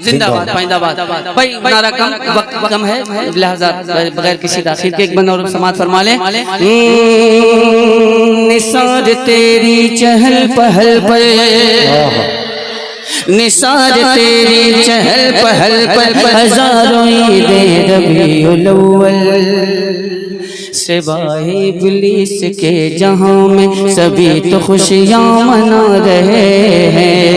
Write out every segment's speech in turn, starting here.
जिंदाबाद पाइंदाबाद। भाई नारा कम वक्त कम है, लिहाजा बगैर किसी ताखीर के एक बंद और समात फरमा ले। निसार तेरी चहल पहल पर, निसार तेरी चहल पहल पर हजारों ईदे रबीउल अव्वल, सिवाए इब्लीस के जहां में सभी तो खुशियां मना रहे हैं।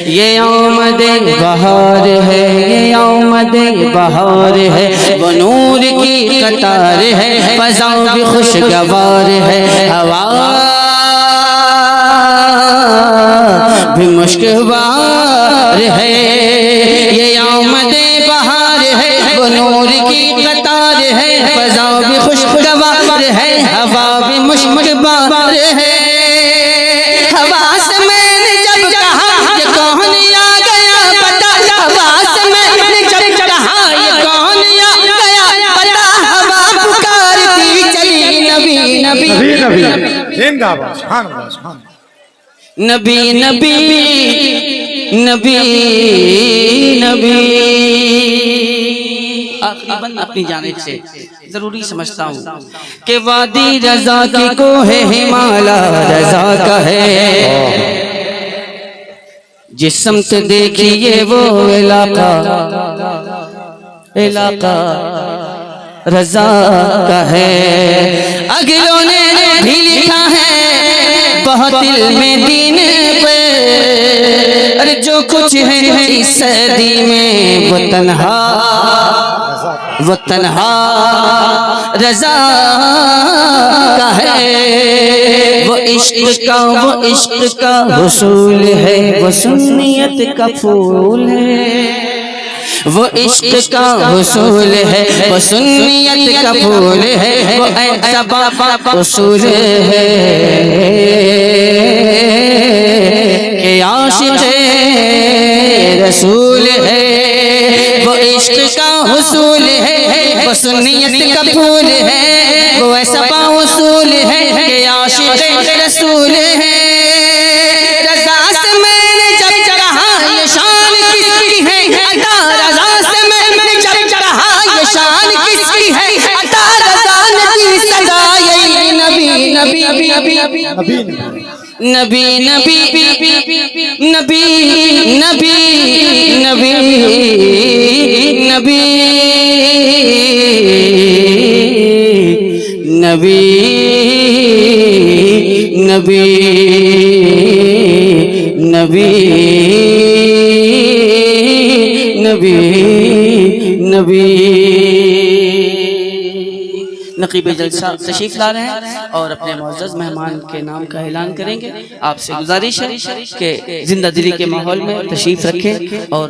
ये आमदे बहार है, ये आमदे बहार है, वो नूर की कतार है, फज़ा भी खुशगवार है, हवा भी मुश्किलवार है। ये आमदे बहार है, वो नूर की कतार है, फज़ा भी खुशगवार है, हवा भी मुश्किलवार है। हवा से मैंने जब कहा ये कौन आ गया पता, हवा से मैंने जब कहा ये कौन आ गया पता, हवा पुकारती चली नबी नबी नबी नबी जिंदाबाद सुभान अल्लाह सुभान अल्लाह। नबी नबी नबी नबी। आखिरन अपनी जानिब से जरूरी समझता हूँ कि वादी रजा की को है हिमालय रजा का है, जिस समत देखिए वो इलाका इलाका रजा का है। अगलों ने भी लिखा है बहुत दिल में दीन पे, अरे जो कुछ है इस सदी में वो तन्हा रजा का है। वो इश्क का हुसूल है, वो सुन्नियत का फूल है। वो इश्क का हुसूल है, वो सुन्नियत का फूल है, वो ऐसा उसूल है कि आशिक़ रसूल है। वो इश्क का हुसूल है, वो सुन्नियत का फूल है, वो ऐसा उसूल है कि आशिक़ रसूल है। रज़ा से मैंने जब कहा ये शान किसकी है अता, रज़ा से मैंने जब कहा ये शान किसकी है अता, रज़ा नबी सदा यही नबी नबी नबी नबी नबी नबी नबी नबी नबी नबी नबी नबी नबी नबी नबी। नकीब जलसा तशरीफ ला रहे हैं और अपने मुअज़्ज़ज़ मेहमान के नाम का ऐलान करेंगे। आपसे गुजारिश है कि जिंदा दिली के माहौल में तशरीफ रखें और